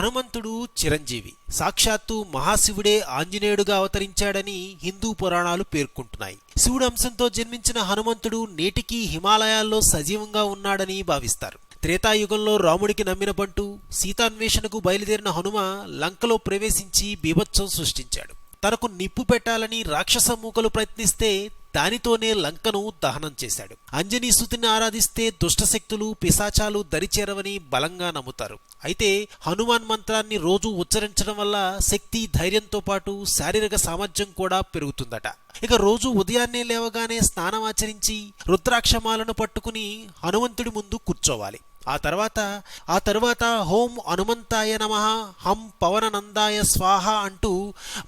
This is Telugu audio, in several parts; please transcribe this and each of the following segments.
హనుమంతుడు చిరంజీవి. సాక్షాత్తు మహాశివుడే ఆంజనేయుడుగా అవతరించాడని హిందూ పురాణాలు పేర్కొంటున్నాయి. శివుడు అంశంతో జన్మించిన హనుమంతుడు నేటికీ హిమాలయాల్లో సజీవంగా ఉన్నాడని భావిస్తారు. త్రేతాయుగంలో రాముడికి నమ్మిన బంటు సీతాన్వేషణకు బయలుదేరిన హనుమ లంకలో ప్రవేశించి బీభత్సం సృష్టించాడు. తనకు నిప్పు పెట్టాలని రాక్షస మూకలు ప్రయత్నిస్తే దానితోనే లంకను దహనం చేశాడు. అంజనీ సుతిని ఆరాధిస్తే దుష్టశక్తులు పిశాచాలు దరిచేరవని బలంగా నమ్ముతారు. అయితే హనుమాన్ మంత్రాన్ని రోజు ఉచ్చరించడం వల్ల శక్తి ధైర్యంతో పాటు శారీరక సామర్థ్యం కూడా పెరుగుతుందట. ఇక రోజు ఉదయాన్నే లేవగానే స్నానం ఆచరించి రుద్రాక్షమాలను పట్టుకుని హనుమంతుడి ముందు కూర్చోవాలి. ఆ తర్వాత హోం హనుమంతాయ నమః, హం పవననందాయ స్వాహ అంటూ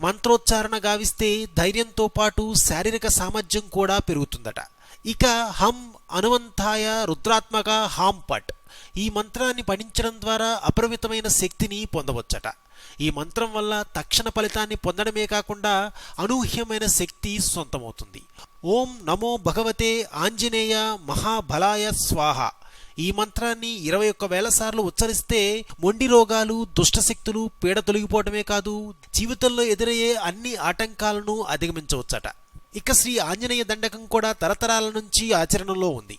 మంత్రోచ్చారణ గావిస్తే ధైర్యంతో పాటు శారీరక సామర్థ్యం కూడా పెరుగుతుందట. ఇక హం హనుమంతాయ రుద్రాత్మక హాం పట్, ఈ మంత్రాన్ని పఠించడం ద్వారా అపరిమితమైన శక్తిని పొందవచ్చట. ఈ మంత్రం వల్ల తక్షణ ఫలితాన్ని పొందడమే కాకుండా అనూహ్యమైన శక్తి సొంతమవుతుంది. ఓం నమో భగవతే ఆంజనేయ మహాబలాయ స్వాహ, ఈ మంత్రాన్ని 21,000 సార్లు ఉచ్చరిస్తే మొండి రోగాలు దుష్టశక్తులు పీడ తొలగిపోవటమే కాదు జీవితంలో ఎదురయ్యే అన్ని ఆటంకాలను అధిగమించవచ్చట. ఇక శ్రీ ఆంజనేయ దండకం కూడా తరతరాల నుంచి ఆచరణలో ఉంది.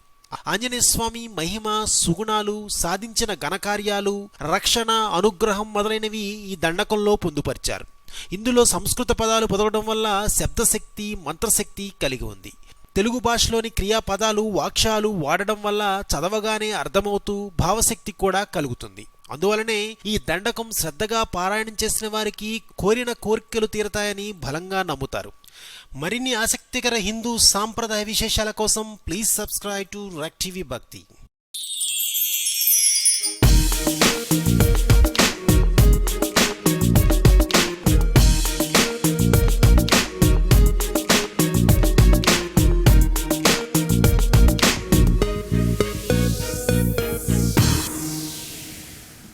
ఆంజనేయ స్వామి మహిమ, సుగుణాలు, సాధించిన ఘనకార్యాలు, రక్షణ, అనుగ్రహం మొదలైనవి ఈ దండకంలో పొందుపరిచారు. ఇందులో సంస్కృత పదాలు పొదవడం వల్ల శబ్దశక్తి, మంత్రశక్తి కలిగి ఉంది. తెలుగు భాషలోని క్రియాపదాలు, వాక్యాలు వాడడం వల్ల చదవగానే అర్థమవుతూ భావశక్తి కూడా కలుగుతుంది. అందువలనే ఈ దండకం శ్రద్ధగా పారాయణం చేసిన వారికి కోరిన కోరికలు తీరతాయని బలంగా నమ్ముతారు. మరిన్ని ఆసక్తికర హిందూ సాంప్రదాయ విశేషాల కోసం ప్లీజ్ సబ్స్క్రైబ్ టు రెక్ టీవీ భక్తి.